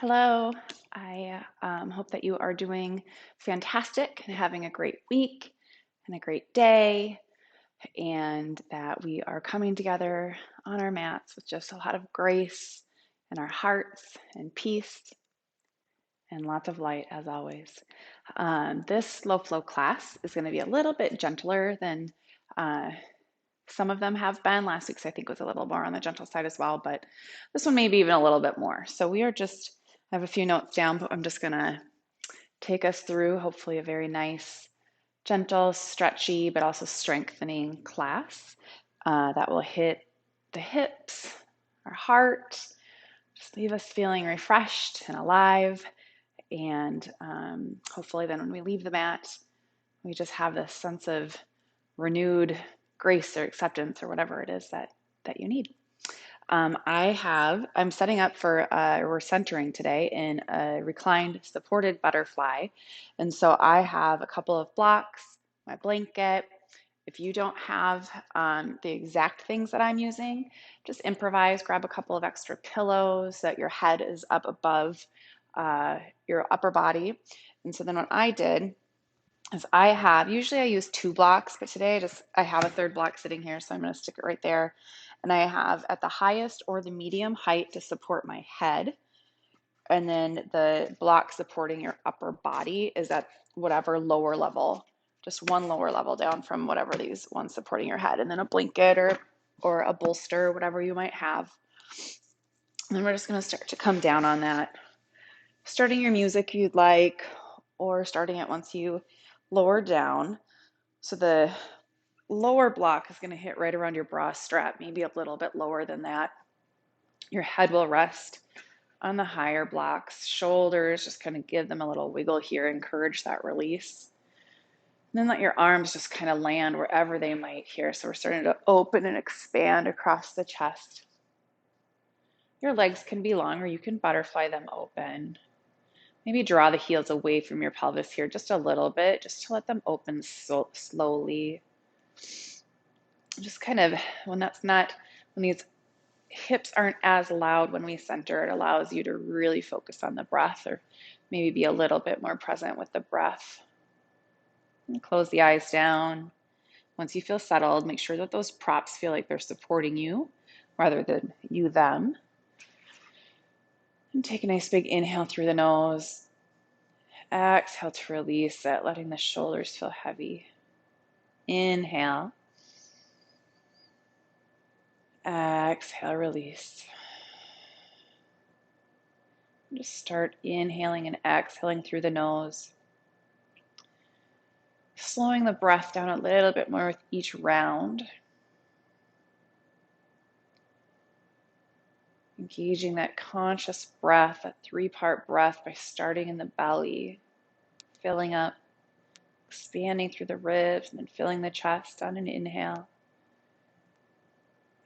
Hello. I hope that you are doing fantastic and having a great week and a great day, and that we are coming together on our mats with just a lot of grace in our hearts and peace and lots of light as always. This slow flow class is going to be a little bit gentler than uh, some of them have been. Last week's, I think, was a little more on the gentle side as well, but this one may be even a little bit more. So I have a few notes down, but I'm just going to take us through hopefully a very nice, gentle, stretchy, but also strengthening class that will hit the hips, our heart, just leave us feeling refreshed and alive. And hopefully, then when we leave the mat, we just have this sense of renewed grace or acceptance or whatever it is that you need. I'm setting up for, we're centering today in a reclined supported butterfly. And so I have a couple of blocks, my blanket. If you don't have the exact things that I'm using, just improvise, grab a couple of extra pillows so that your head is up above your upper body. And so then what I did is usually I use two blocks, but today I have a third block sitting here, so I'm going to stick it right there. And I have at the highest or the medium height to support my head. And then the block supporting your upper body is at whatever lower level, just one lower level down from whatever these ones supporting your head. And then a blanket or a bolster, whatever you might have. And then we're just going to start to come down on that. Starting your music you'd like, or starting it once you lower down. So the lower block is going to hit right around your bra strap, maybe a little bit lower than that. Your head will rest on the higher blocks. Shoulders, just kind of give them a little wiggle here, encourage that release. And then let your arms just kind of land wherever they might here. So we're starting to open and expand across the chest. Your legs can be long, or you can butterfly them open. Maybe draw the heels away from your pelvis here just a little bit, just to let them open slowly. Just kind of, when these hips aren't as loud when we center, it allows you to really focus on the breath, or maybe be a little bit more present with the breath. And close the eyes down. Once you feel settled, make sure that those props feel like they're supporting you rather than you them. And take a nice big inhale through the nose. Exhale to release it, letting the shoulders feel heavy. Inhale. Exhale, release. Just start inhaling and exhaling through the nose. Slowing the breath down a little bit more with each round. Engaging that conscious breath, that three-part breath by starting in the belly, filling up, expanding through the ribs, and then filling the chest on an inhale.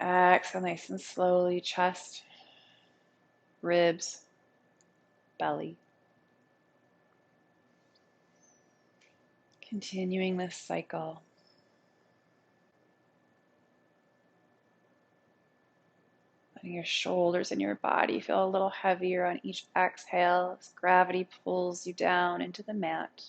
Exhale nice and slowly, chest, ribs, belly. Continuing this cycle. Letting your shoulders and your body feel a little heavier on each exhale as gravity pulls you down into the mat.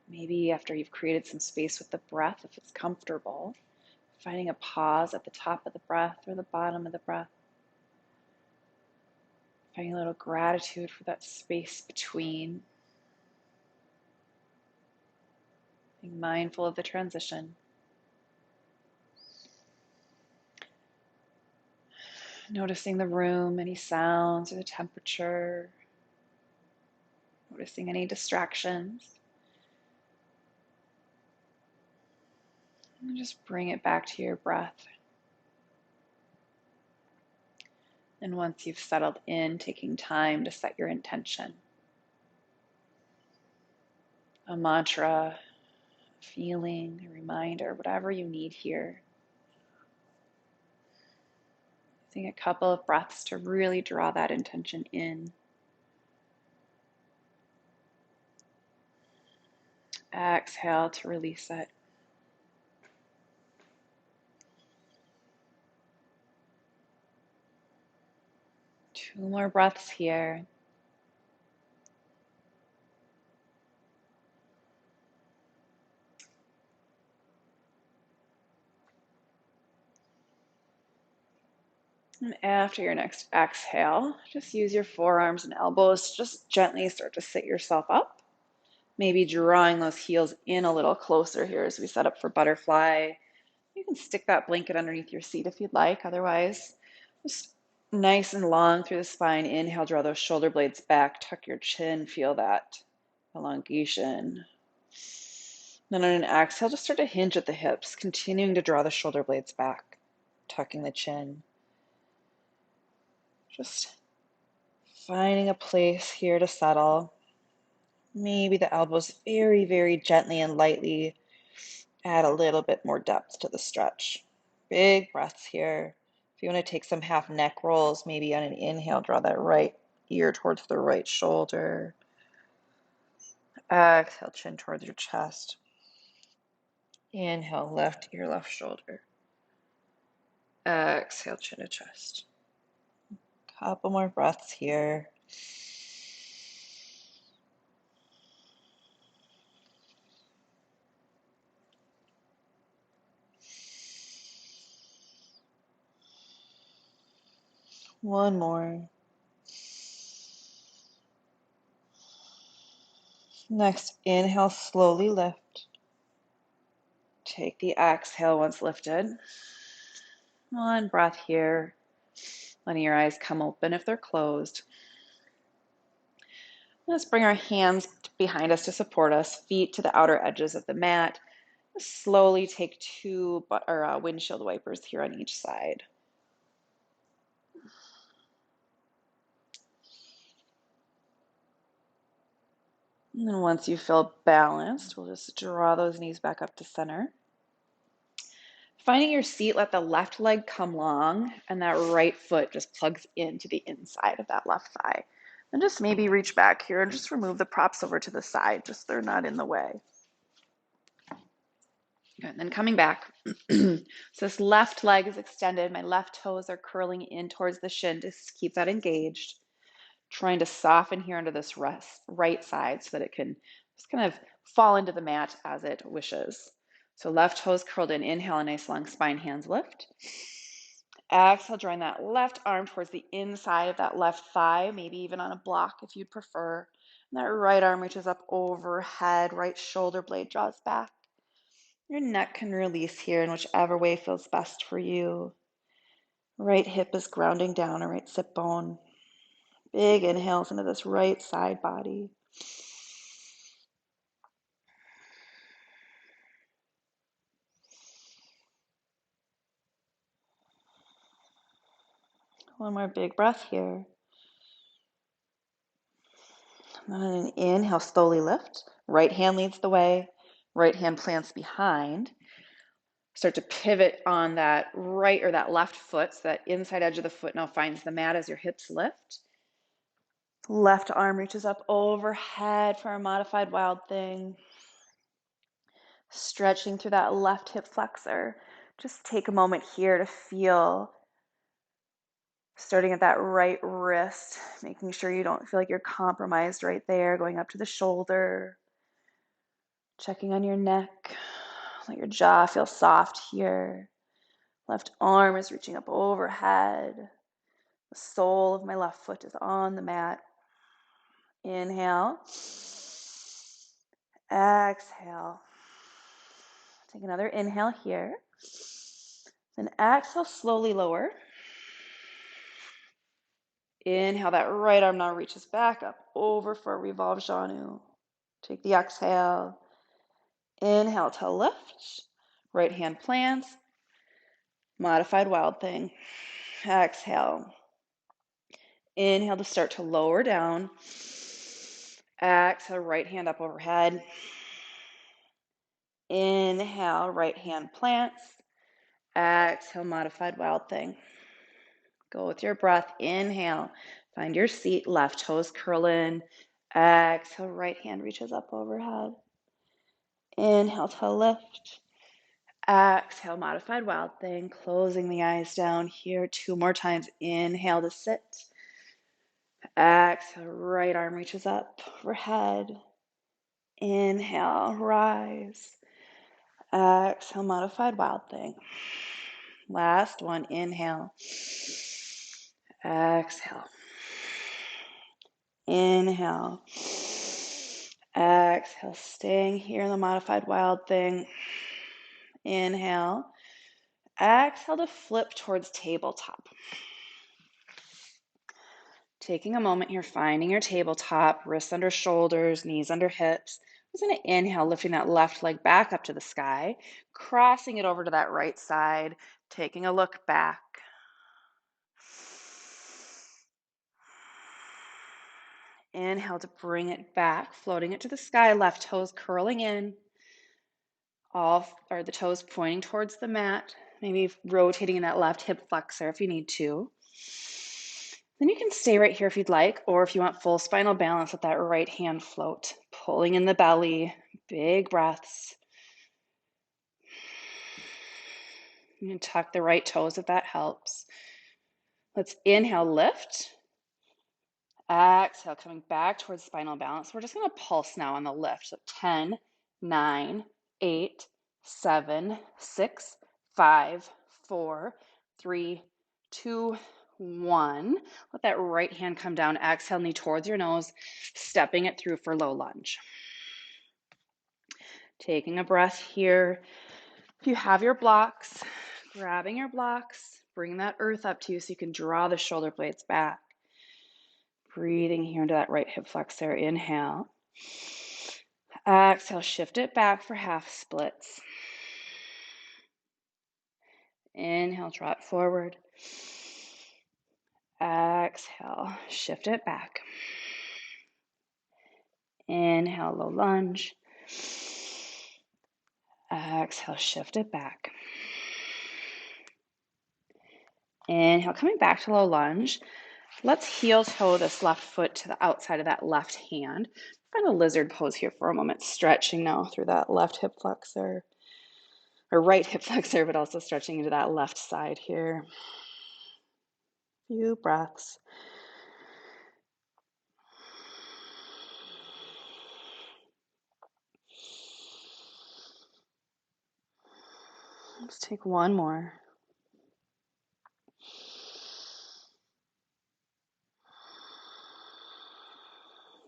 Maybe after you've created some space with the breath, if it's comfortable, finding a pause at the top of the breath or the bottom of the breath. Finding a little gratitude for that space between. Being mindful of the transition. Noticing the room, any sounds or the temperature. Noticing any distractions. And just bring it back to your breath. And once you've settled in, taking time to set your intention. A mantra, a feeling, a reminder, whatever you need here. Using a couple of breaths to really draw that intention in. Exhale to release it. 2 more breaths here. And after your next exhale, just use your forearms and elbows to just gently start to sit yourself up. Maybe drawing those heels in a little closer here as we set up for butterfly. You can stick that blanket underneath your seat if you'd like. Otherwise, just nice and long through the spine. Inhale, draw those shoulder blades back. Tuck your chin. Feel that elongation. Then on an exhale, just start to hinge at the hips, continuing to draw the shoulder blades back, tucking the chin. Just finding a place here to settle. Maybe the elbows very, very gently and lightly add a little bit more depth to the stretch. Big breaths here. If you want to take some half neck rolls, maybe on an inhale, draw that right ear towards the right shoulder. Exhale, chin towards your chest. Inhale, left ear, left shoulder. Exhale, chin to chest. Couple more breaths here. One more. Next, inhale, slowly lift. Take the exhale once lifted. One breath here. Letting your eyes come open if they're closed. Let's bring our hands behind us to support us, feet to the outer edges of the mat. Slowly take 2 windshield wipers here on each side. And then once you feel balanced, we'll just draw those knees back up to center. Finding your seat, let the left leg come long and that right foot just plugs into the inside of that left thigh. And just maybe reach back here and just remove the props over to the side, just so they're not in the way. And then coming back, so this left leg is extended. My left toes are curling in towards the shin to keep that engaged. Trying to soften here under this right side so that it can just kind of fall into the mat as it wishes. So left toes curled in. Inhale, a nice long spine, hands lift. Exhale, drawing that left arm towards the inside of that left thigh, maybe even on a block if you'd prefer. And that right arm reaches up overhead, right shoulder blade draws back. Your neck can release here in whichever way feels best for you. Right hip is grounding down, a right sit bone. Big inhales into this right side body. One more big breath here. And on an inhale, slowly lift. Right hand leads the way. Right hand plants behind. Start to pivot on that right or that left foot. So that inside edge of the foot now finds the mat as your hips lift. Left arm reaches up overhead for a modified wild thing. Stretching through that left hip flexor. Just take a moment here to feel, starting at that right wrist, making sure you don't feel like you're compromised right there, going up to the shoulder, checking on your neck. Let your jaw feel soft here. Left arm is reaching up overhead. The sole of my left foot is on the mat. Inhale. Exhale. Take another inhale here. Then exhale, slowly lower. Inhale, that right arm now reaches back up over for a revolve Janu. Take the exhale. Inhale to lift. Right hand plants. Modified wild thing. Exhale. Inhale to start to lower down. Exhale, right hand up overhead. Inhale, right hand plants. Exhale, modified wild thing. Go with your breath. Inhale, find your seat. Left toes curl in. Exhale, right hand reaches up overhead. Inhale to lift. Exhale, modified wild thing. Closing the eyes down here 2 more times. Inhale to sit. Exhale, right arm reaches up overhead. Inhale, rise. Exhale, modified wild thing. Last one, inhale. Exhale. Inhale. Exhale, staying here in the modified wild thing. Inhale. Exhale to flip towards tabletop. Taking a moment here, finding your tabletop, wrists under shoulders, knees under hips. I'm just going to inhale, lifting that left leg back up to the sky, crossing it over to that right side, taking a look back. Inhale to bring it back, floating it to the sky, left toes curling in, the toes pointing towards the mat, maybe rotating in that left hip flexor if you need to. Then you can stay right here if you'd like, or if you want full spinal balance, let that right hand float, pulling in the belly, big breaths. You can tuck the right toes if that helps. Let's inhale, lift. Exhale, coming back towards spinal balance. We're just going to pulse now on the lift. So 10, 9, 8, 7, 6, 5, 4, 3, 2, 1. Let that right hand come down. Exhale, knee towards your nose, stepping it through for low lunge. Taking a breath here. If you have your blocks, grabbing your blocks, bring that earth up to you so you can draw the shoulder blades back. Breathing here into that right hip flexor. Inhale. Exhale, shift it back for half splits. Inhale, trot forward. Exhale, shift it back. Inhale, low lunge. Exhale, shift it back. Inhale, coming back to low lunge. Let's heel toe this left foot to the outside of that left hand. Find a lizard pose here for a moment, stretching now through that left hip flexor, or right hip flexor, but also stretching into that left side here. Few breaths. Let's take one more.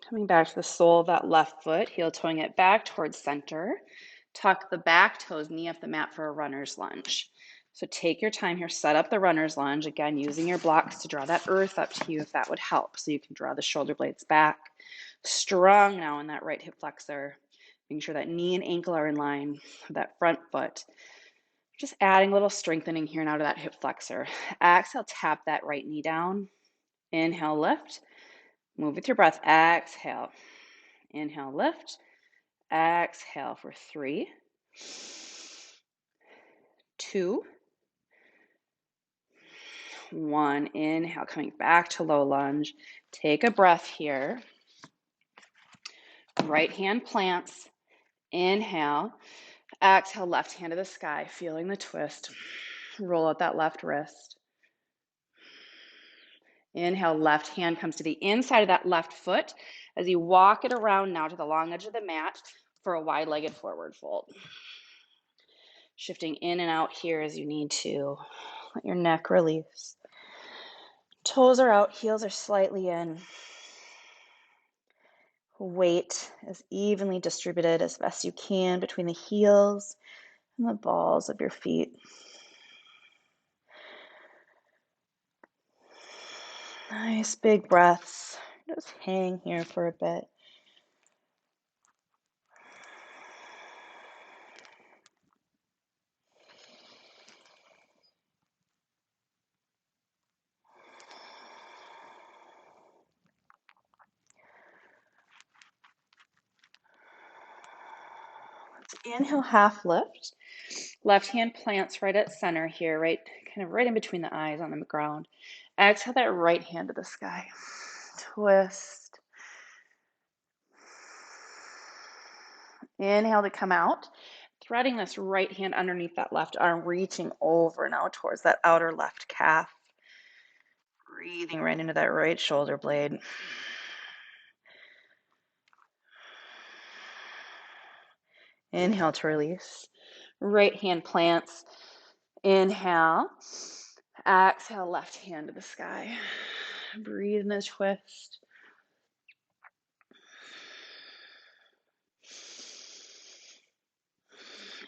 Coming back to the sole of that left foot, heel toeing it back towards center. Tuck the back toes, knee up the mat for a runner's lunge. So take your time here, set up the runner's lunge, again, using your blocks to draw that earth up to you if that would help. So you can draw the shoulder blades back. Strong now in that right hip flexor, making sure that knee and ankle are in line with that front foot. Just adding a little strengthening here now to that hip flexor. Exhale, tap that right knee down. Inhale, lift. Move with your breath. Exhale. Inhale, lift. Exhale for 3, 2, 1. Inhale, coming back to low lunge. Take a breath here. Right hand plants. Inhale. Exhale, left hand to the sky, feeling the twist. Roll out that left wrist. Inhale, left hand comes to the inside of that left foot as you walk it around now to the long edge of the mat for a wide-legged forward fold. Shifting in and out here as you need to. Let your neck release. Toes are out, heels are slightly in. Weight is evenly distributed as best you can between the heels and the balls of your feet. Nice big breaths. Just hang here for a bit. Let's inhale, half lift. Left hand plants right at center here, right, kind of right in between the eyes on the ground. Exhale that right hand to the sky. Twist. Inhale to come out. Threading this right hand underneath that left arm, reaching over now towards that outer left calf. Breathing right into that right shoulder blade. Inhale to release. Right hand plants. Inhale. Exhale, left hand to the sky. Breathe in the twist.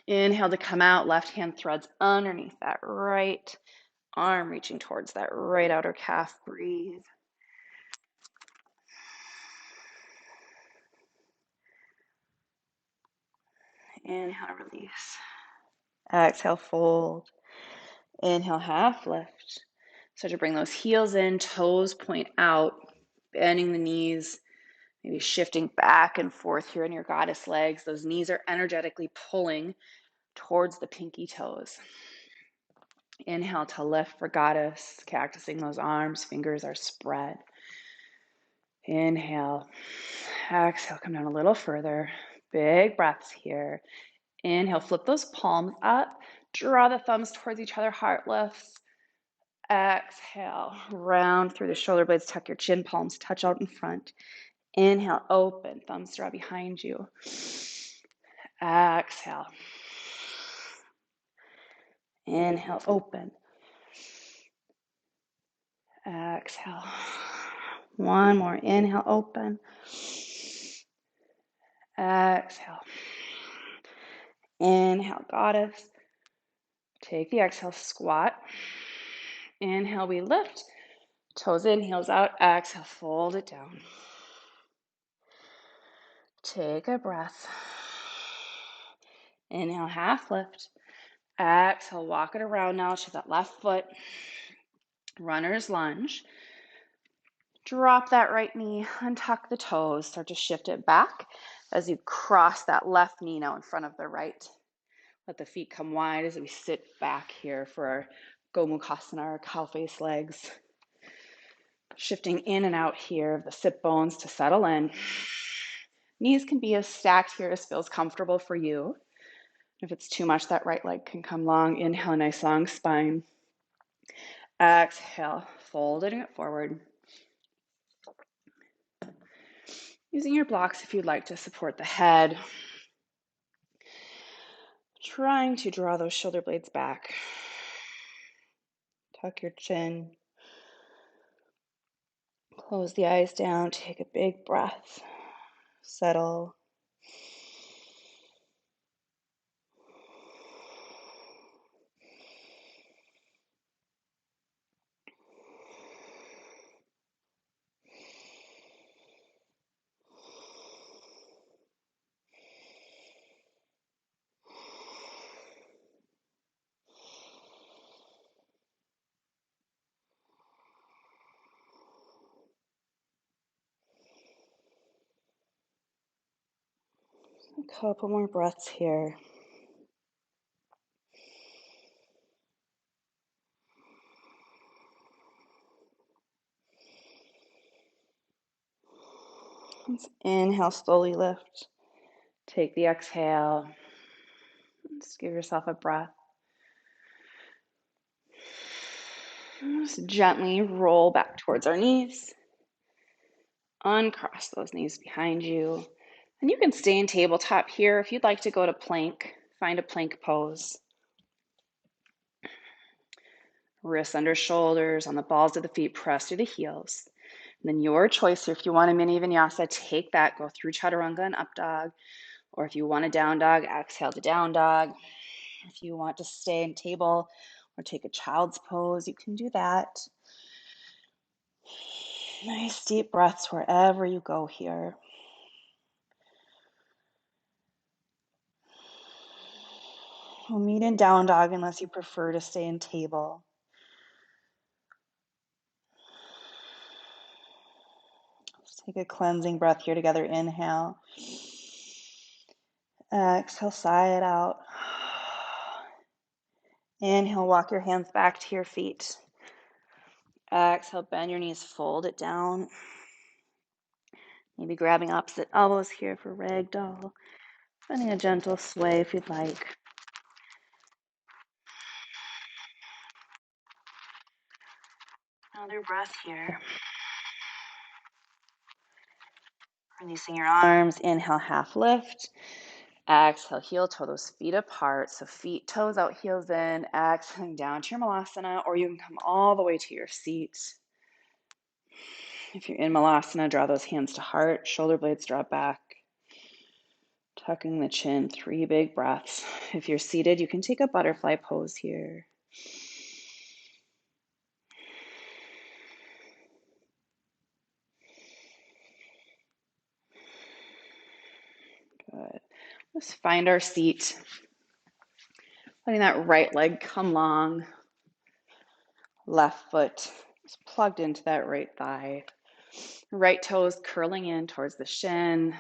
Inhale to come out. Left hand threads underneath that right arm, reaching towards that right outer calf. Breathe. Inhale, release. Exhale, fold. Inhale, half lift. So to bring those heels in, toes point out, bending the knees, maybe shifting back and forth here in your goddess legs. Those knees are energetically pulling towards the pinky toes. Inhale to lift for goddess, cactusing those arms, fingers are spread. Inhale. Exhale, come down a little further. Big breaths here. Inhale, flip those palms up. Draw the thumbs towards each other, heart lifts. Exhale, round through the shoulder blades, tuck your chin, palms touch out in front. Inhale, open, thumbs draw behind you. Exhale. Inhale, open. Exhale. One more. Inhale, open. Exhale. Inhale, goddess. Take the exhale, squat. Inhale, we lift. Toes in, heels out. Exhale, fold it down. Take a breath. Inhale, half lift. Exhale, walk it around now to that left foot. Runner's lunge. Drop that right knee, untuck the toes, start to shift it back as you cross that left knee now in front of the right. Let the feet come wide as we sit back here for our Gomukhasana, our cow face legs. Shifting in and out here of the sit bones to settle in. Knees can be as stacked here as feels comfortable for you. If it's too much, that right leg can come long. Inhale, nice long spine. Exhale, folding it forward. Using your blocks if you'd like to support the head. Trying to draw those shoulder blades back. Tuck your chin. Close the eyes down. Take a big breath. Settle. A couple more breaths here. Let's inhale, slowly lift. Take the exhale. Just give yourself a breath. Just gently roll back towards our knees. Uncross those knees behind you. And you can stay in tabletop here. If you'd like to go to plank, find a plank pose. Wrists under shoulders, on the balls of the feet, press through the heels. And then your choice here, if you want a mini vinyasa, take that, go through chaturanga and up dog. Or if you want a down dog, exhale to down dog. If you want to stay in table or take a child's pose, you can do that. Nice deep breaths wherever you go here. We'll meet in down dog unless you prefer to stay in table. Let's take a cleansing breath here together. Inhale. Exhale, sigh it out. Inhale, walk your hands back to your feet. Exhale, bend your knees, fold it down. Maybe grabbing opposite elbows here for ragdoll. Finding a gentle sway if you'd like. Another breath here. Releasing your arms. Inhale, half lift. Exhale, heel toe those feet apart. So feet, toes out, heels in. Exhaling down to your Malasana, or you can come all the way to your seat. If you're in Malasana, draw those hands to heart. Shoulder blades drop back. Tucking the chin, 3 big breaths. If you're seated, you can take a butterfly pose here. Good. Let's find our seat. Letting that right leg come long. Left foot is plugged into that right thigh. Right toes curling in towards the shin.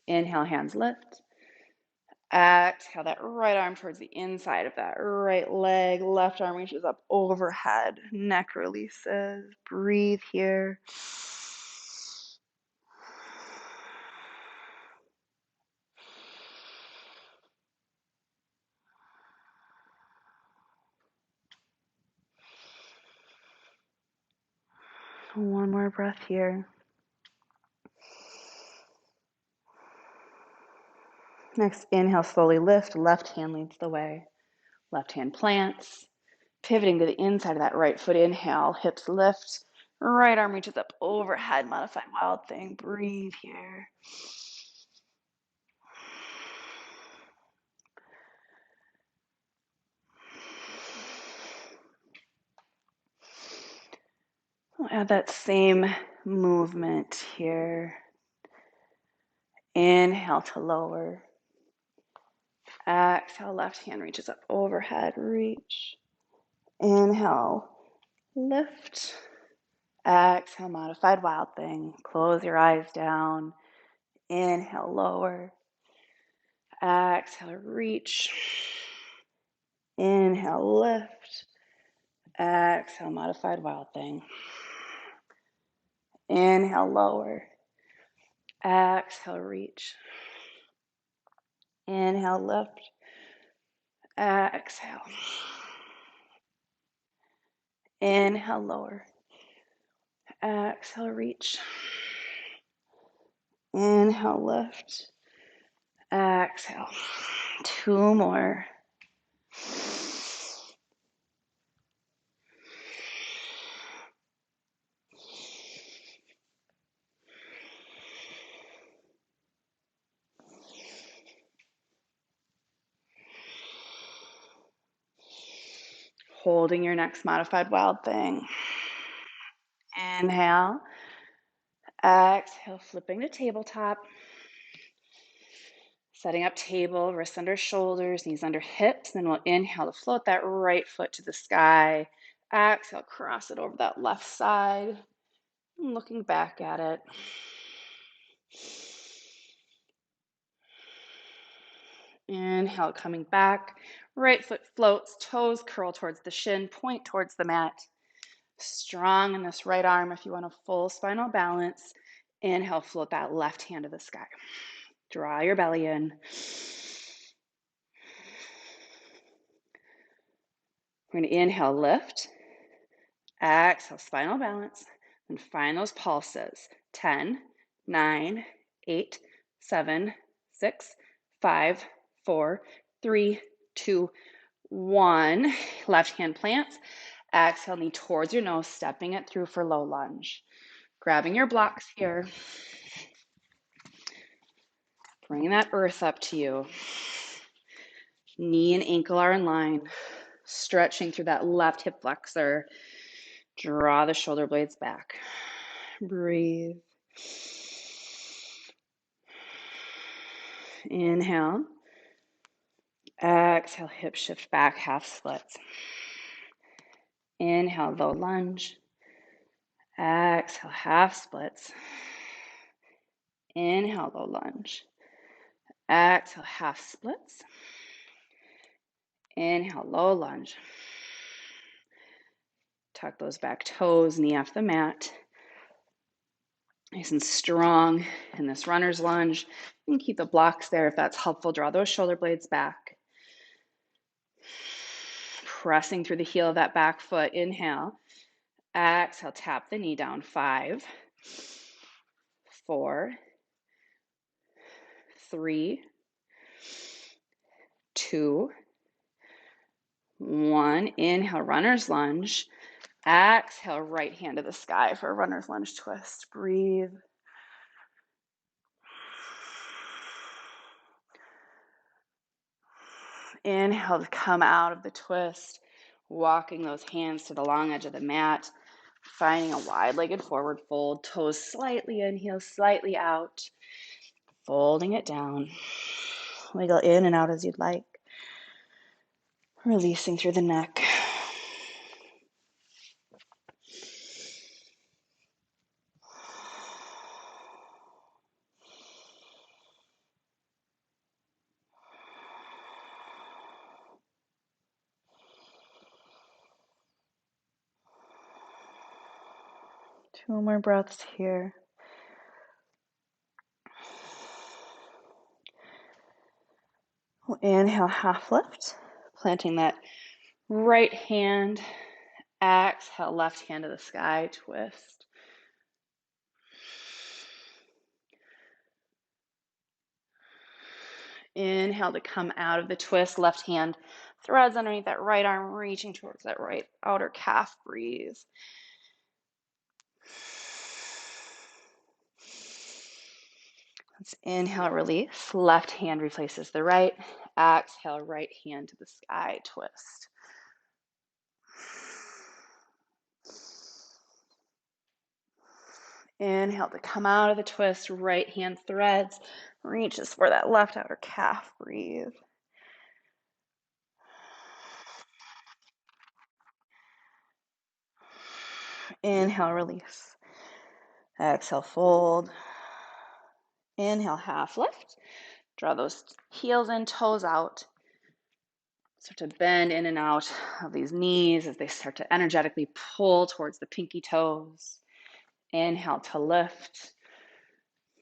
Inhale, hands lift. Exhale, that right arm towards the inside of that right leg. Left arm reaches up overhead. Neck releases. Breathe here. One more breath here. Next, inhale, slowly lift. Left hand leads the way. Left hand plants. Pivoting to the inside of that right foot. Inhale, hips lift. Right arm reaches up overhead. Modified wild thing. Breathe here. We'll add that same movement here. Inhale to lower. Exhale, left hand reaches up overhead. Reach. Inhale, lift. Exhale, modified wild thing. Close your eyes down. Inhale, lower. Exhale, reach. Inhale, lift. Exhale, modified wild thing. Inhale, lower. Exhale, reach. Inhale, lift. Exhale. Inhale, lower. Exhale, reach. Inhale, lift. Exhale. 2 more. Holding your next modified wild thing. Inhale. Exhale, flipping to tabletop. Setting up table, wrists under shoulders, knees under hips. Then we'll inhale to float that right foot to the sky. Exhale, cross it over that left side. And looking back at it. Inhale, coming back. Right foot floats, toes curl towards the shin, point towards the mat. Strong in this right arm if you want a full spinal balance. Inhale, float that left hand to the sky. Draw your belly in. We're going to inhale, lift. Exhale, spinal balance. And find those pulses. 10, 9, 8, 7, 6, 5, 4, 3, 2, 1. Left hand plants. Exhale, knee towards your nose, stepping it through for low lunge. Grabbing your blocks here. Bringing that earth up to you. Knee and ankle are in line. Stretching through that left hip flexor. Draw the shoulder blades back. Breathe. Inhale. Exhale, hip shift back, half splits. Inhale, low lunge. Exhale, half splits. Inhale, low lunge. Exhale, half splits. Inhale, low lunge. Tuck those back toes, knee off the mat. Nice and strong in this runner's lunge. You can keep the blocks there if that's helpful. Draw those shoulder blades back. Pressing through the heel of that back foot. Inhale. Exhale, tap the knee down. 5, 4, 3, 2, 1. Inhale, runner's lunge. Exhale, right hand to the sky for a runner's lunge twist. Breathe. Inhale to come out of the twist, walking those hands to the long edge of the mat, finding a wide-legged forward fold, toes slightly in, heels slightly out, folding it down. Wiggle in and out as you'd like, releasing through the neck. Two more breaths here. We'll inhale, half lift, planting that right hand. Exhale, left hand to the sky, twist. Inhale to come out of the twist, left hand threads underneath that right arm, reaching towards that right outer calf. Breathe. Let's inhale, release. Left hand replaces the right. Exhale, right hand to the sky, twist. Inhale to come out of the twist, right hand threads, reaches for that left outer calf. Breathe. Inhale, release. Exhale, fold. Inhale, half lift. Draw those heels in, toes out. Start to bend in and out of these knees as they start to energetically pull towards the pinky toes. Inhale to lift.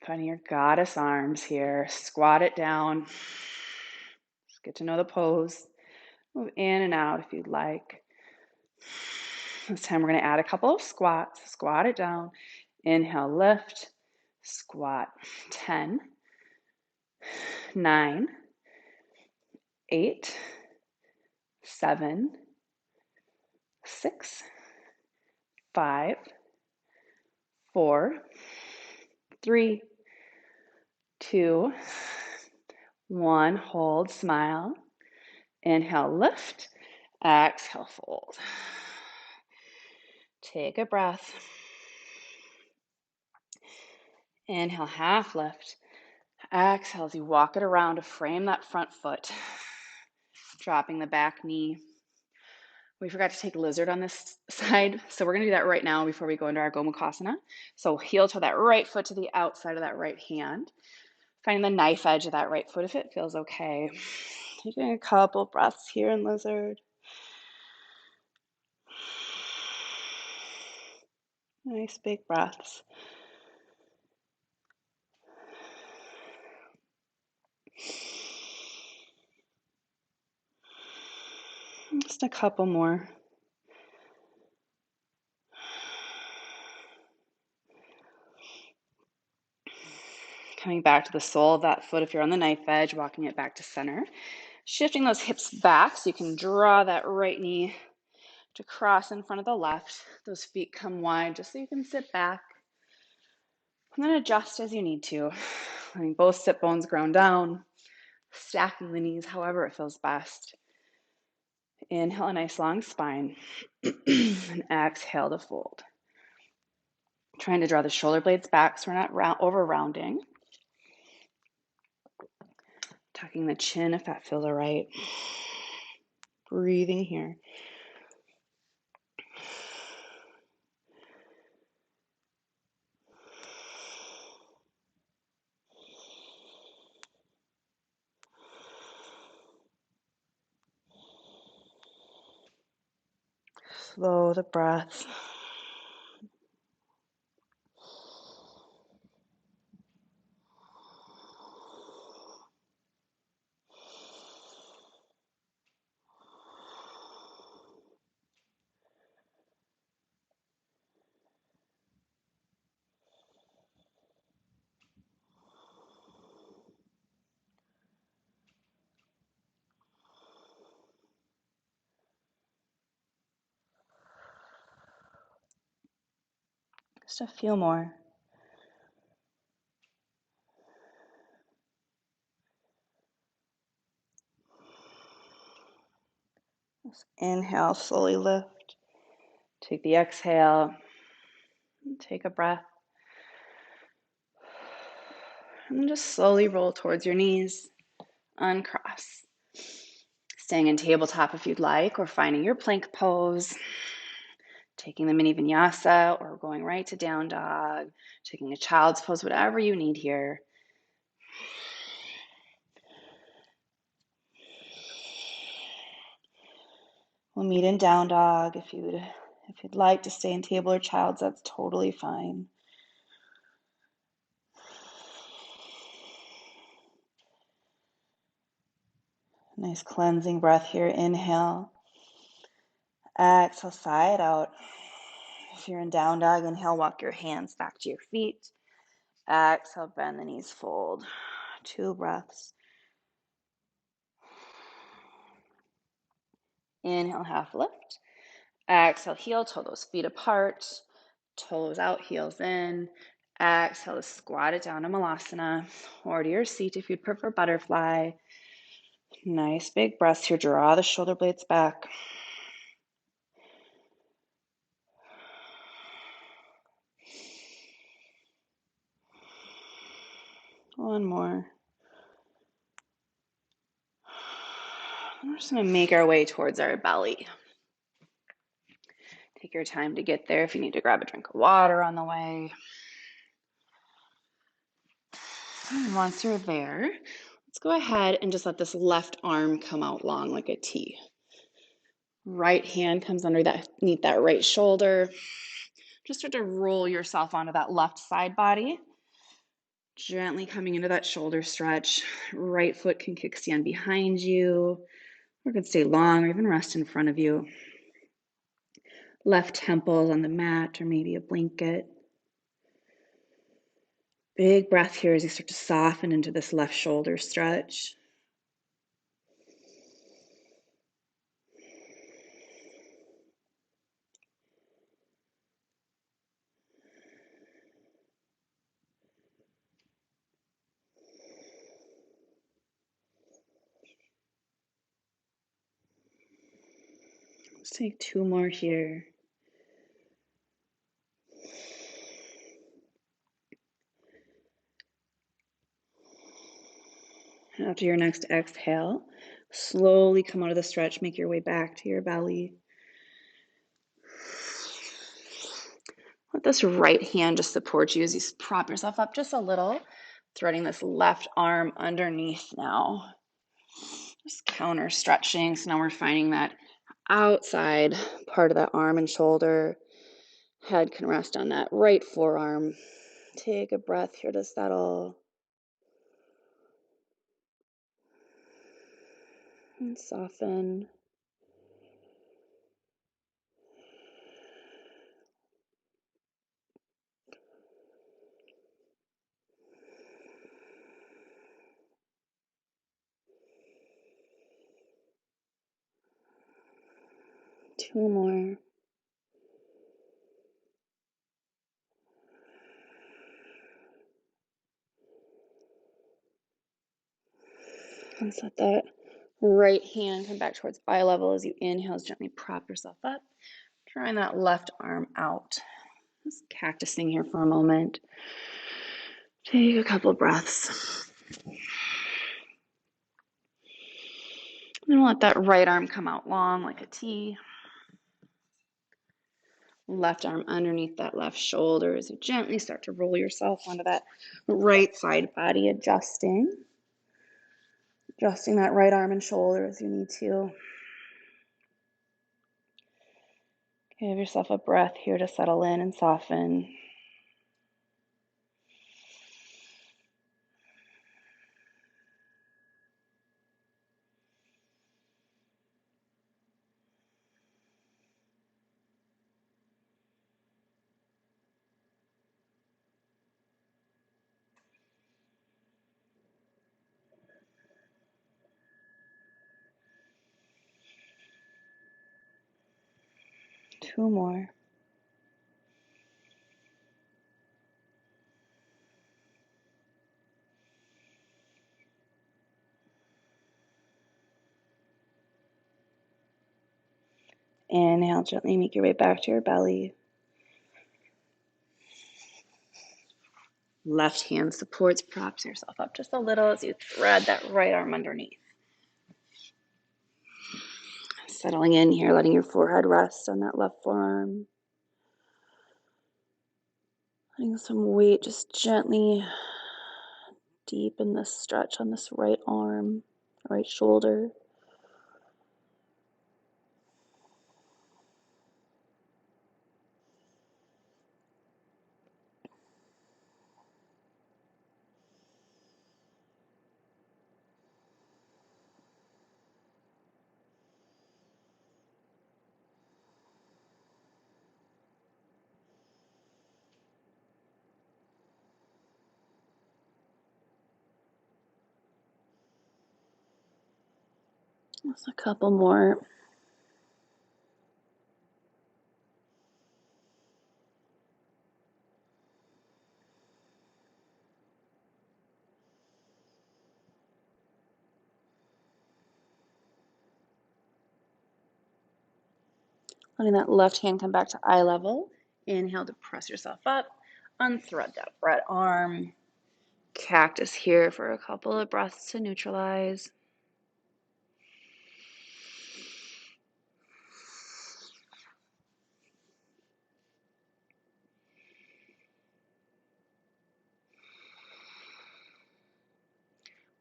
Finding your goddess arms here. Squat it down. Just get to know the pose. Move in and out if you'd like. This time we're going to add a couple of squats. Squat it down. Inhale, lift. Squat. 10, 9, 8, 7, 6, 5, 4, 3, 2, 1. Hold, smile. Inhale, lift. Exhale, fold. Take a breath. Inhale, half lift. Exhale as you walk it around to frame that front foot. Dropping the back knee. We forgot to take lizard on this side, so we're going to do that right now before we go into our Gomukhasana. So heel toe that right foot to the outside of that right hand. Finding the knife edge of that right foot if it feels okay. Taking a couple breaths here in lizard. Nice big breaths. Just a couple more. Coming back to the sole of that foot if you're on the knife edge, walking it back to center. Shifting those hips back so you can draw that right knee to cross in front of the left. Those feet come wide just so you can sit back. And then adjust as you need to. Letting both sit bones ground down, stacking the knees however it feels best. Inhale, a nice long spine. And exhale to fold. Trying to draw the shoulder blades back so we're not over rounding. Tucking the chin if that feels all right. Breathing here. Slow the breath. Just a few more. Just inhale, slowly lift. Take the exhale. Take a breath. And just slowly roll towards your knees. Uncross. Staying in tabletop if you'd like, or finding your plank pose. Taking the mini vinyasa, or going right to down dog. Taking a child's pose, whatever you need here. We'll meet in down dog. If you'd like to stay in table or child's, that's totally fine. Nice cleansing breath here. Inhale. Exhale, sigh it out. If you're in down dog, inhale, walk your hands back to your feet. Exhale, bend the knees, fold. 2 breaths. Inhale, half lift. Exhale, heel, toe those feet apart. Toes out, heels in. Exhale to squat it down to Malasana or to your seat if you'd prefer butterfly. Nice big breaths here. Draw the shoulder blades back. One more. We're just going to make our way towards our belly. Take your time to get there if you need to grab a drink of water on the way. And once you're there, let's go ahead and just let this left arm come out long like a T. Right hand comes underneath that right shoulder. Just start to roll yourself onto that left side body. Gently coming into that shoulder stretch. Right foot can kickstand behind you, or could stay long, or even rest in front of you. Left temple on the mat, or maybe a blanket. Big breath here as you start to soften into this left shoulder stretch. Let's take 2 more here. After your next exhale, slowly come out of the stretch, make your way back to your belly. Let this right hand just support you as you prop yourself up just a little, threading this left arm underneath now. Just counter stretching. So now we're finding that outside part of that arm and shoulder. Head can rest on that right forearm. Take a breath here to settle. And soften. Two more. Let's let that right hand come back towards eye level as you inhale. Gently prop yourself up. Drawing that left arm out. Just cactusing here for a moment. Take a couple breaths. And let that right arm come out long like a T. Left arm underneath that left shoulder as you gently start to roll yourself onto that right side body, adjusting that right arm and shoulder as you need to. Give yourself a breath here to settle in and soften. Two more. Inhale, gently make your way back to your belly. Left hand supports, props yourself up just a little as you thread that right arm underneath. Settling in here, letting your forehead rest on that left forearm. Letting some weight just gently deepen the stretch on this right arm, right shoulder. Just a couple more. Letting that left hand come back to eye level. Inhale to press yourself up. Unthread that right arm. Cactus here for a couple of breaths to neutralize.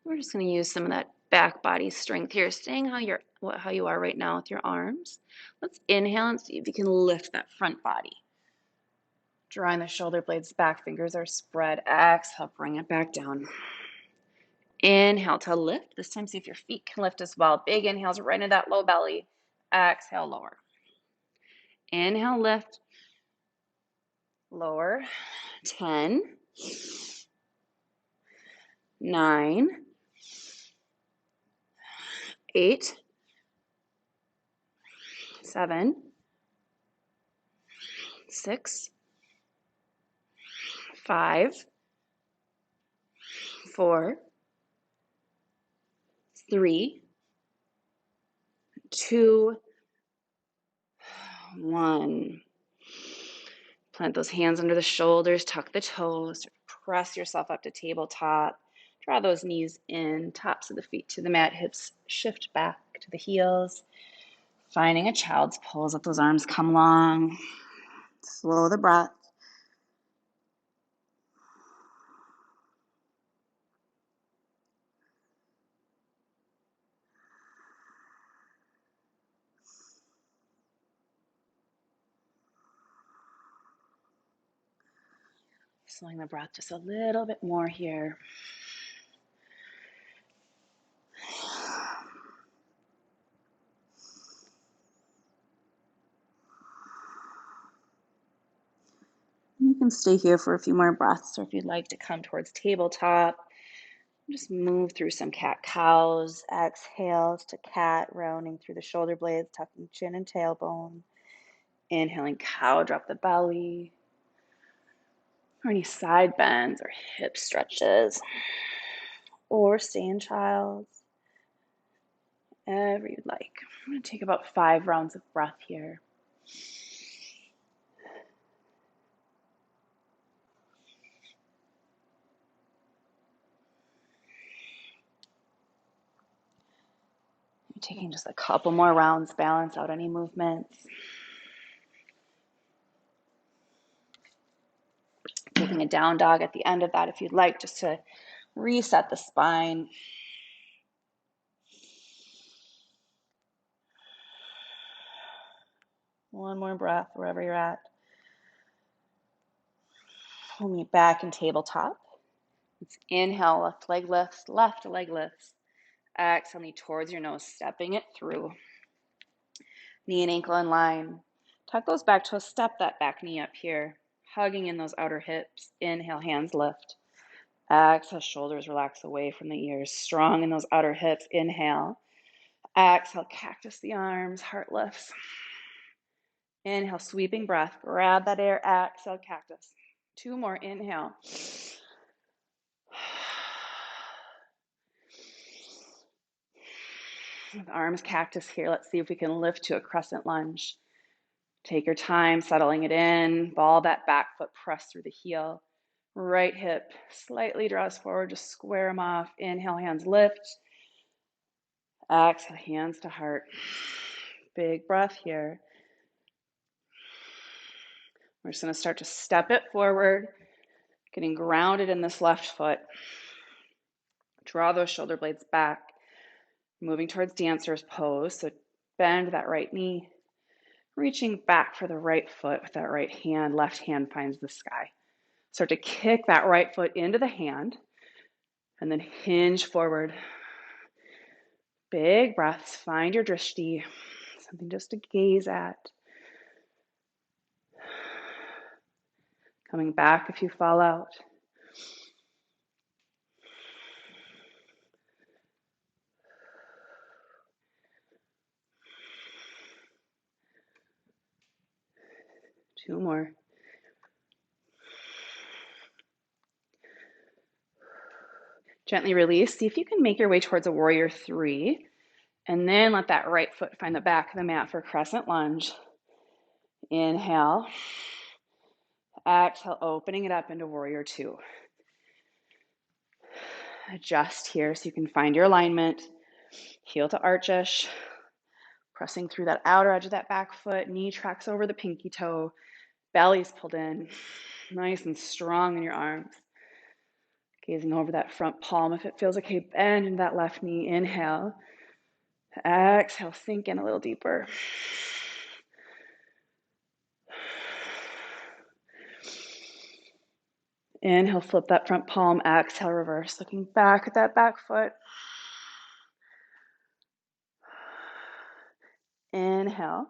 We're just going to use some of that back body strength here, staying how you are right now with your arms. Let's inhale and see if you can lift that front body. Drawing the shoulder blades back, fingers are spread. Exhale, bring it back down. Inhale to lift. This time, see if your feet can lift as well. Big inhales right into that low belly. Exhale, lower. Inhale, lift. Lower. 10, 9, 8, 7, 6, 5, 4, 3, 2, 1. Plant those hands under the shoulders, tuck the toes, press yourself up to tabletop. Draw those knees in, tops of the feet to the mat, hips shift back to the heels. Finding a child's pose, let those arms come long. Slow the breath. Slowing the breath just a little bit more here. You can stay here for a few more breaths, or if you'd like to come towards tabletop, just move through some cat-cows. Exhales to cat, rounding through the shoulder blades, tucking chin and tailbone. Inhaling cow, drop the belly. Or any side bends or hip stretches. Or stay in child's. Whatever you'd like. I'm going to take about 5 rounds of breath here. Taking just a couple more rounds, balance out any movements. Taking a down dog at the end of that if you'd like, just to reset the spine. One more breath wherever you're at. Pull me back in tabletop. Let's inhale, left leg lifts, left leg lifts. Exhale, knee towards your nose, stepping it through. Knee and ankle in line. Tuck those back toes, step that back knee up here. Hugging in those outer hips. Inhale, hands lift. Exhale, shoulders relax away from the ears. Strong in those outer hips. Inhale. Exhale, cactus the arms, heart lifts. Inhale, sweeping breath. Grab that air. Exhale, cactus. 2 more. Inhale. With arms cactus here, let's see if we can lift to a crescent lunge. Take your time settling it in. Ball that back foot, press through the heel. Right hip slightly draws forward, just square them off. Inhale, hands lift. Exhale, hands to heart. Big breath here. We're just going to start to step it forward, getting grounded in this left foot. Draw those shoulder blades back, moving towards dancer's pose. So bend that right knee, reaching back for the right foot with that right hand. Left hand finds the sky. Start to kick that right foot into the hand and then hinge forward. Big breaths. Find your drishti, something just to gaze at. Coming back if you fall out. Two more. Gently release. See if you can make your way towards a warrior three. And then let that right foot find the back of the mat for crescent lunge. Inhale. Exhale, opening it up into warrior two. Adjust here so you can find your alignment. Heel to archish. Pressing through that outer edge of that back foot. Knee tracks over the pinky toe. Belly's pulled in. Nice and strong in your arms. Gazing over that front palm. If it feels okay, bend into that left knee. Inhale. Exhale, sink in a little deeper. Inhale, flip that front palm. Exhale, reverse. Looking back at that back foot. Inhale.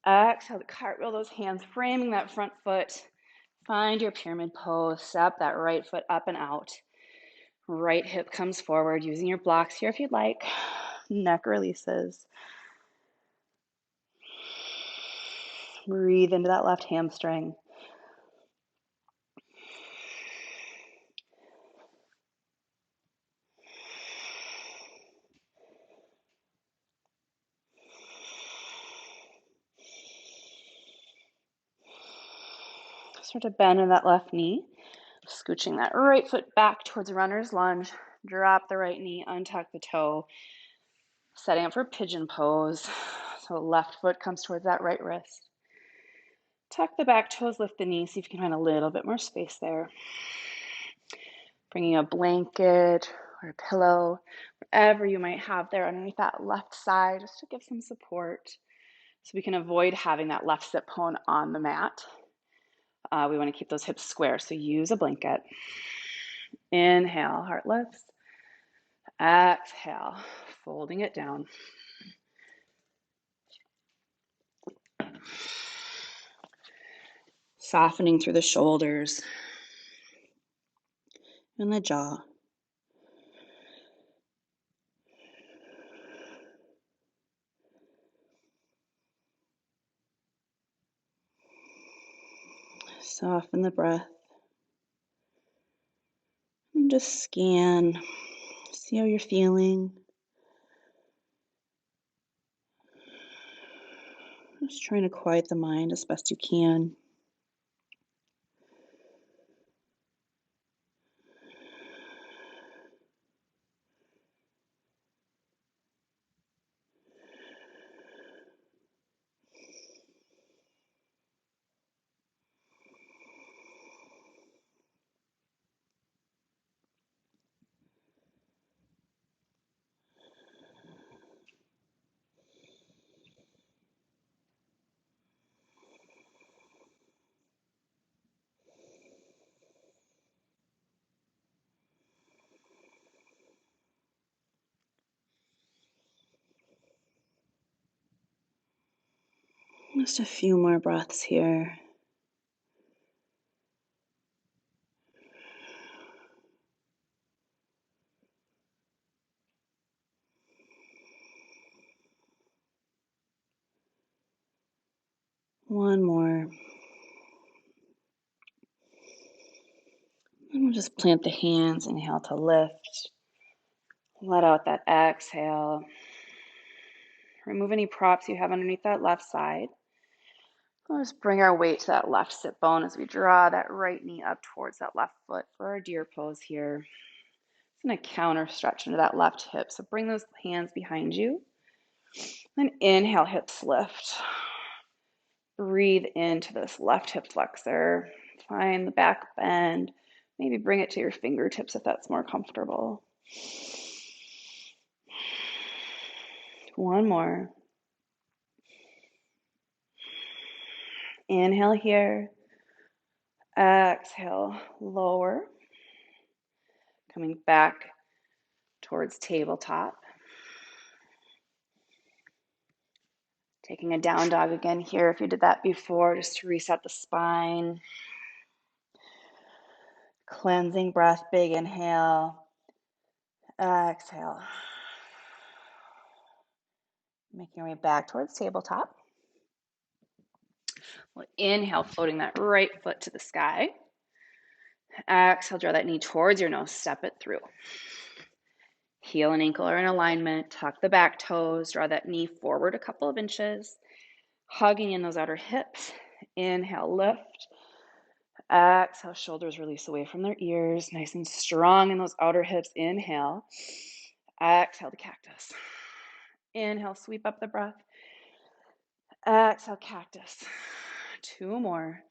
Exhale, cartwheel those hands, framing that front foot. Find your pyramid pose. Step that right foot up and out. Right hip comes forward, using your blocks here if you'd like. Neck releases. Breathe into that left hamstring. Start to bend in that left knee. Scooching that right foot back towards runner's lunge. Drop the right knee, untuck the toe. Setting up for pigeon pose. So left foot comes towards that right wrist. Tuck the back toes, lift the knee. See if you can find a little bit more space there. Bringing a blanket or a pillow, whatever you might have there underneath that left side, just to give some support. So we can avoid having that left sit bone on the mat. We want to keep those hips square, so use a blanket. Inhale, heart lifts. Exhale, folding it down. Softening through the shoulders and the jaw. Soften the breath. And just scan. See how you're feeling. Just trying to quiet the mind as best you can. Just a few more breaths here. One more. And we'll just plant the hands. Inhale to lift. Let out that exhale. Remove any props you have underneath that left side. Let's bring our weight to that left sit bone as we draw that right knee up towards that left foot for our deer pose here. It's going to counter stretch into that left hip. So bring those hands behind you. And inhale, hips lift. Breathe into this left hip flexor. Find the back bend. Maybe bring it to your fingertips if that's more comfortable. One more. Inhale here. Exhale, lower. Coming back towards tabletop. Taking a down dog again here if you did that before, just to reset the spine. Cleansing breath, big inhale. Exhale. Making your way back towards tabletop. We'll inhale, floating that right foot to the sky. Exhale, draw that knee towards your nose, step it through. Heel and ankle are in alignment. Tuck the back toes, draw that knee forward a couple of inches. Hugging in those outer hips. Inhale, lift. Exhale, shoulders release away from their ears. Nice and strong in those outer hips. Inhale. Exhale to cactus. Inhale, sweep up the breath. Exhale, cactus. Two more.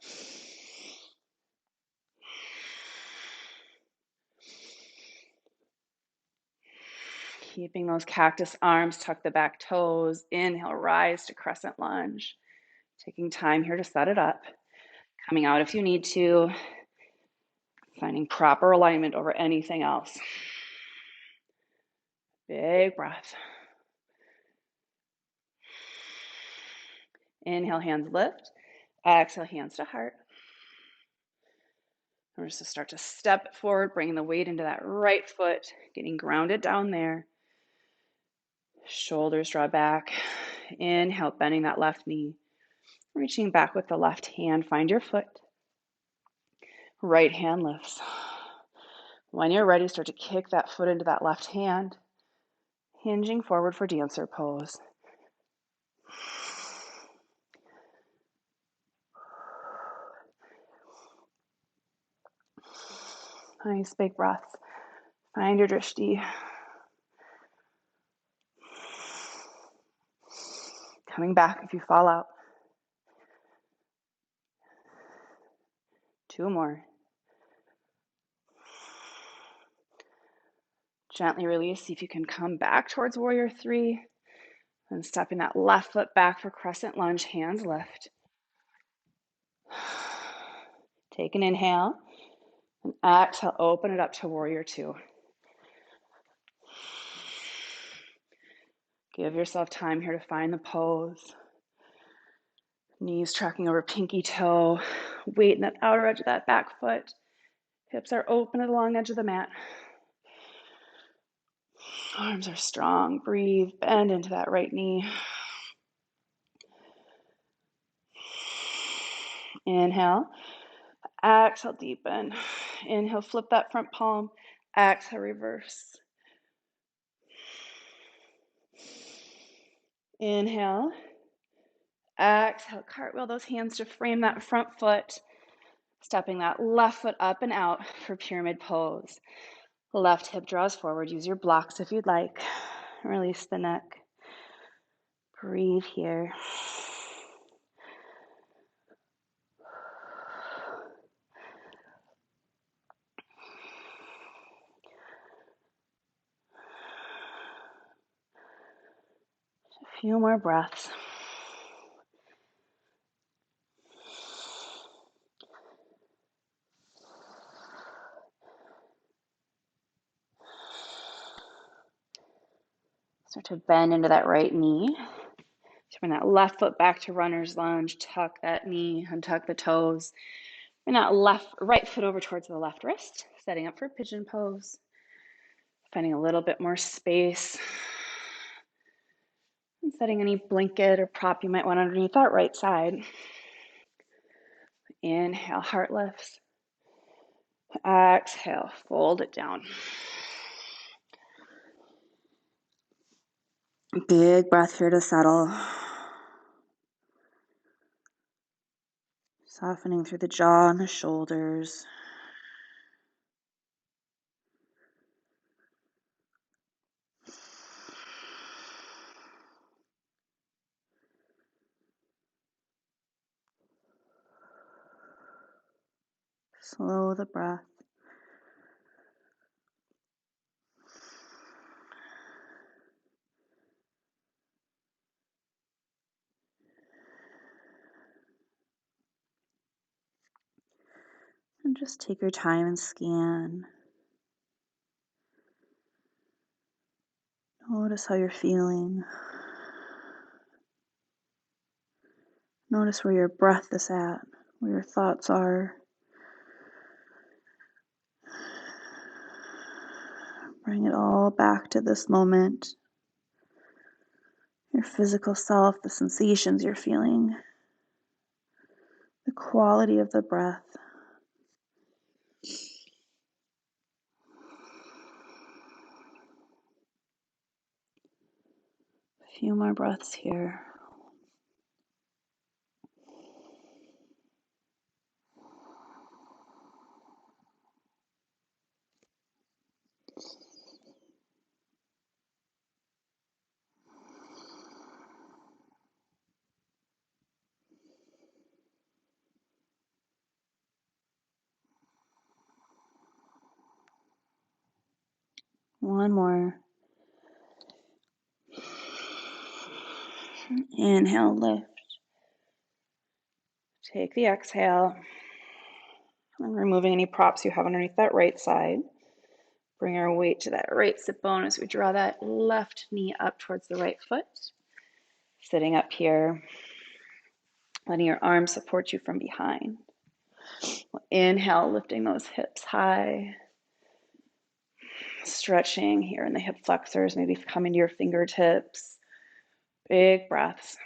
Keeping those cactus arms, tuck the back toes. Inhale, rise to crescent lunge. Taking time here to set it up. Coming out if you need to. Finding proper alignment over anything else. Big breath. Inhale, hands lift. Exhale, hands to heart. We're just to start to step forward, bringing the weight into that right foot, getting grounded down there. Shoulders draw back. Inhale, bending that left knee. Reaching back with the left hand, find your foot. Right hand lifts. When you're ready, start to kick that foot into that left hand. Hinging forward for dancer pose. Nice big breaths. Find your drishti. Coming back if you fall out. Two more. Gently release. See if you can come back towards warrior three. And stepping that left foot back for crescent lunge. Hands lift. Take an inhale. And exhale, open it up to warrior two. Give yourself time here to find the pose. Knees tracking over pinky toe. Weight in that outer edge of that back foot. Hips are open at the long edge of the mat. Arms are strong. Breathe. Bend into that right knee. Inhale. Exhale, deepen. Inhale, flip that front palm. Exhale, reverse. Inhale. Exhale, cartwheel those hands to frame that front foot. Stepping that left foot up and out for pyramid pose. Left hip draws forward. Use your blocks if you'd like. Release the neck. Breathe here. A few more breaths. Start to bend into that right knee. Bring that left foot back to runner's lunge. Tuck that knee, untuck the toes. Bring that right foot over towards the left wrist. Setting up for pigeon pose. Finding a little bit more space. And setting any blanket or prop you might want underneath that right side. Inhale, heart lifts. Exhale, fold it down. Big breath here to settle. Softening through the jaw and the shoulders. Slow the breath. And just take your time and scan. Notice how you're feeling. Notice where your breath is at, where your thoughts are. Bring it all back to this moment. Your physical self, the sensations you're feeling, the quality of the breath. A few more breaths here. One more. Inhale, lift. Take the exhale. And removing any props you have underneath that right side. Bring our weight to that right sit bone as we draw that left knee up towards the right foot. Sitting up here, letting your arms support you from behind. Inhale, lifting those hips high. Stretching here in the hip flexors, maybe coming to your fingertips. Big breaths.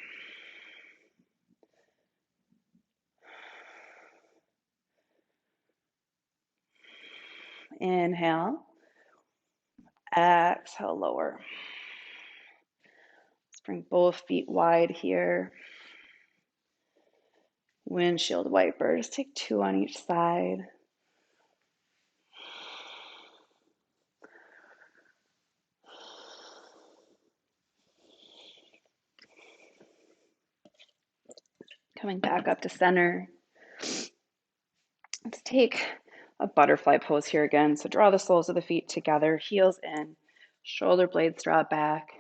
Inhale. Exhale, lower. Let's bring both feet wide here. Windshield wipers, take 2 on each side. Coming back up to center. Let's take a butterfly pose here again. So draw the soles of the feet together, heels in, shoulder blades draw back.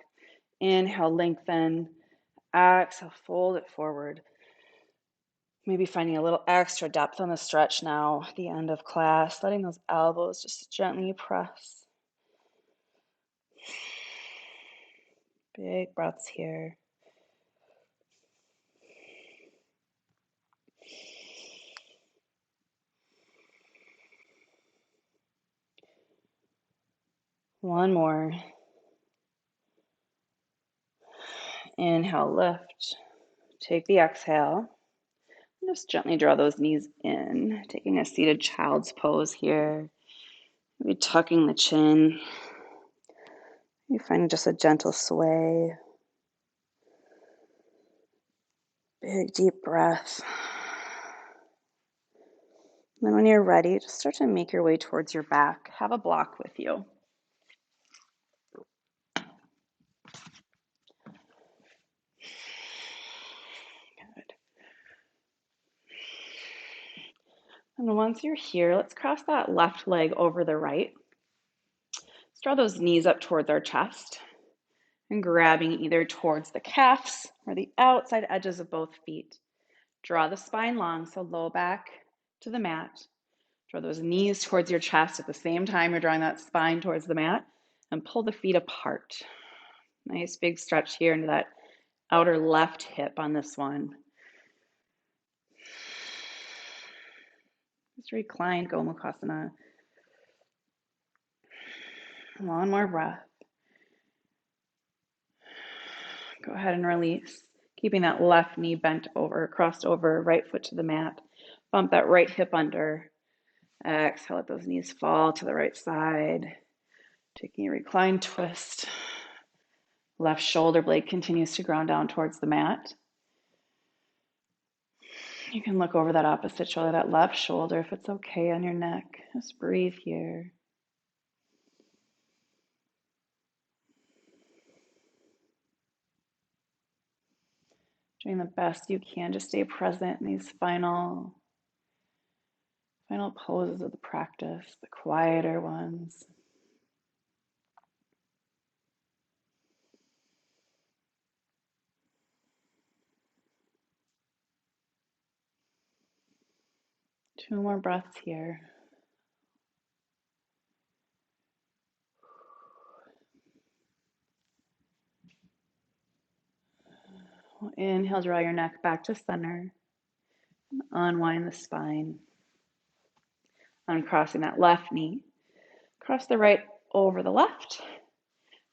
Inhale, lengthen. Exhale, fold it forward. Maybe finding a little extra depth on the stretch now at the end of class, letting those elbows just gently press. Big breaths here. One more. Inhale, lift. Take the exhale. Just gently draw those knees in, taking a seated child's pose here. Maybe tucking the chin. You find just a gentle sway. Big deep breath. Then when you're ready, just start to make your way towards your back. Have a block with you. Good. And once you're here, let's cross that left leg over the right. Let's draw those knees up towards our chest and grabbing either towards the calves or the outside edges of both feet. Draw the spine long, so low back to the mat. Draw those knees towards your chest at the same time you're drawing that spine towards the mat, and pull the feet apart. Nice big stretch here into that outer left hip on this one. Just reclined Gomukhasana. One more breath. Go ahead and release. Keeping that left knee bent over, crossed over, right foot to the mat. Bump that right hip under. Exhale, let those knees fall to the right side. Taking a reclined twist. Left shoulder blade continues to ground down towards the mat. You can look over that opposite shoulder, that left shoulder, if it's okay on your neck. Just breathe here. Doing the best you can to stay present in these final poses of the practice, the quieter ones. Two more breaths here. Inhale, draw your neck back to center. Unwind the spine. Uncrossing that left knee. Cross the right over the left.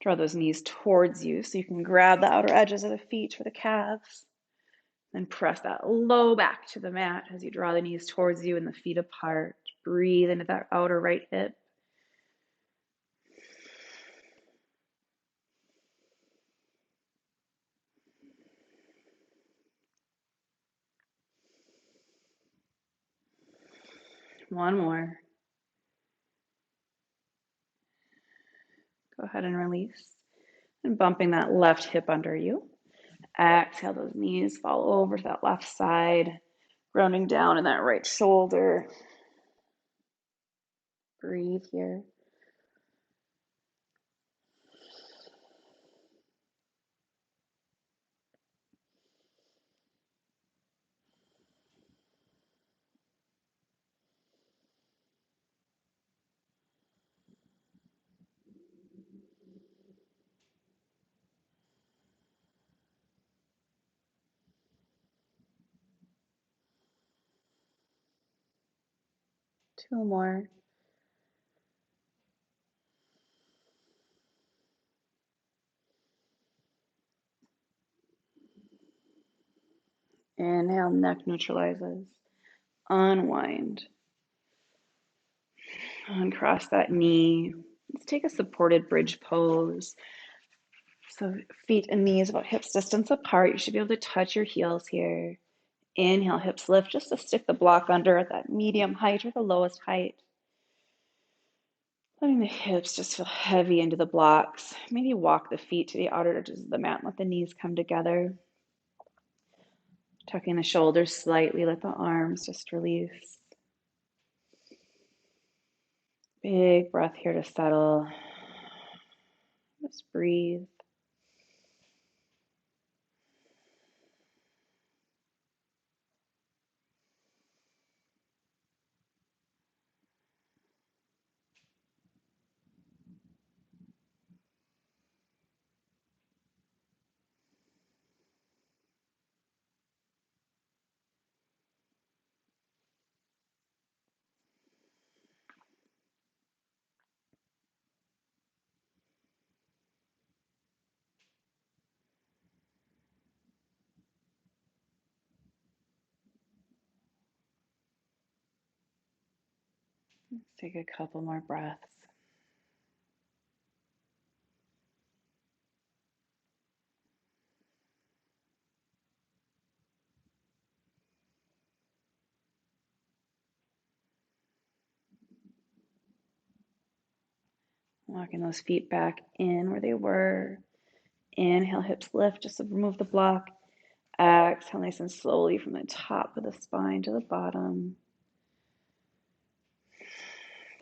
Draw those knees towards you so you can grab the outer edges of the feet for the calves. Then press that low back to the mat as you draw the knees towards you and the feet apart. Breathe into that outer right hip. One more. Go ahead and release. And bumping that left hip under you. Exhale, those knees fall over to that left side, grounding down in that right shoulder. Breathe here. Two more. Inhale, neck neutralizes. Unwind. Uncross that knee. Let's take a supported bridge pose. So feet and knees about hips distance apart. You should be able to touch your heels here. Inhale, hips lift just to stick the block under at that medium height or the lowest height. Letting the hips just feel heavy into the blocks. Maybe walk the feet to the outer edges of the mat and let the knees come together. Tucking the shoulders slightly, let the arms just release. Big breath here to settle. Just breathe. Let's take a couple more breaths. Walking those feet back in where they were. Inhale, hips lift, just to remove the block. Exhale, nice and slowly from the top of the spine to the bottom.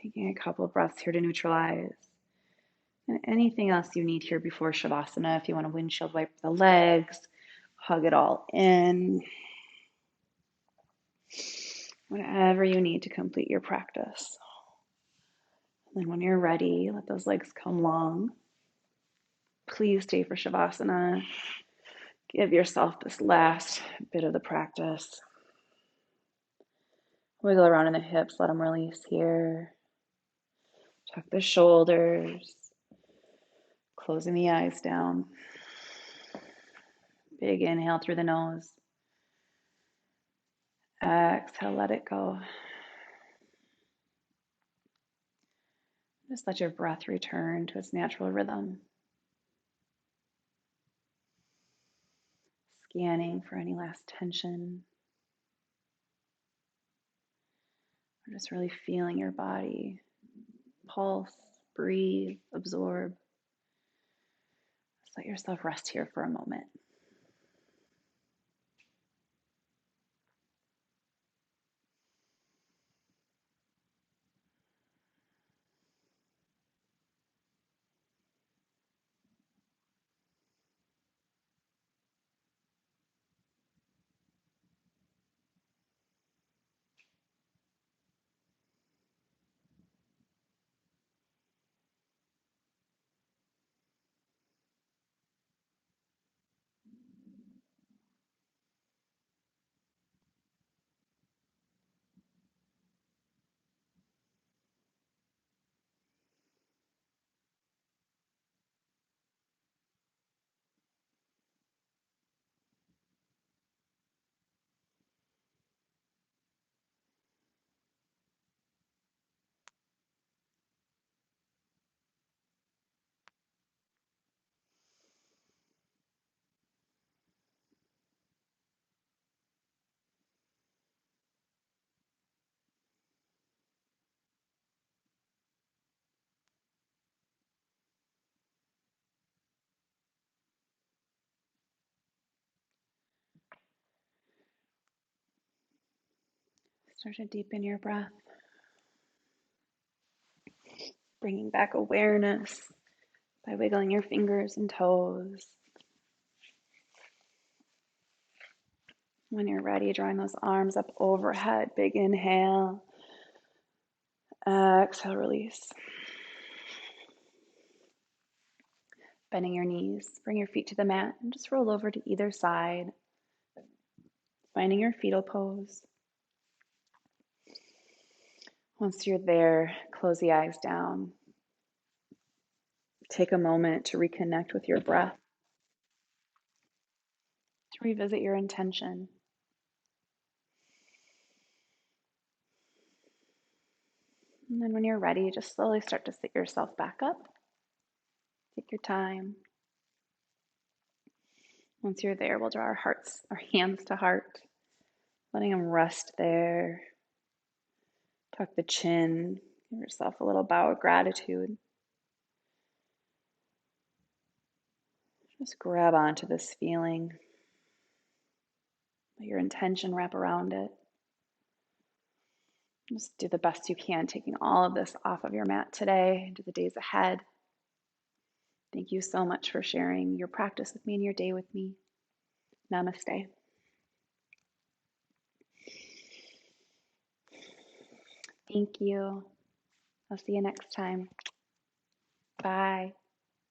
Taking a couple of breaths here to neutralize. And anything else you need here before Shavasana, if you want to windshield wipe the legs, hug it all in. Whatever you need to complete your practice. And then when you're ready, let those legs come long. Please stay for Shavasana. Give yourself this last bit of the practice. Wiggle around in the hips, let them release here. Tuck the shoulders, closing the eyes down. Big inhale through the nose. Exhale, let it go. Just let your breath return to its natural rhythm. Scanning for any last tension, or just really feeling your body pulse, breathe, absorb. Just let yourself rest here for a moment. Start to deepen your breath, bringing back awareness by wiggling your fingers and toes. When you're ready, drawing those arms up overhead. Big inhale. Exhale, release. Bending your knees. Bring your feet to the mat and just roll over to either side. Finding your fetal pose. Once you're there, close the eyes down. Take a moment to reconnect with your breath, to revisit your intention. And then when you're ready, just slowly start to sit yourself back up. Take your time. Once you're there, we'll draw our hands to heart, letting them rest there. Tuck the chin. Give yourself a little bow of gratitude. Just grab onto this feeling. Let your intention wrap around it. Just do the best you can, taking all of this off of your mat today into the days ahead. Thank you so much for sharing your practice with me and your day with me. Namaste. Thank you. I'll see you next time. Bye.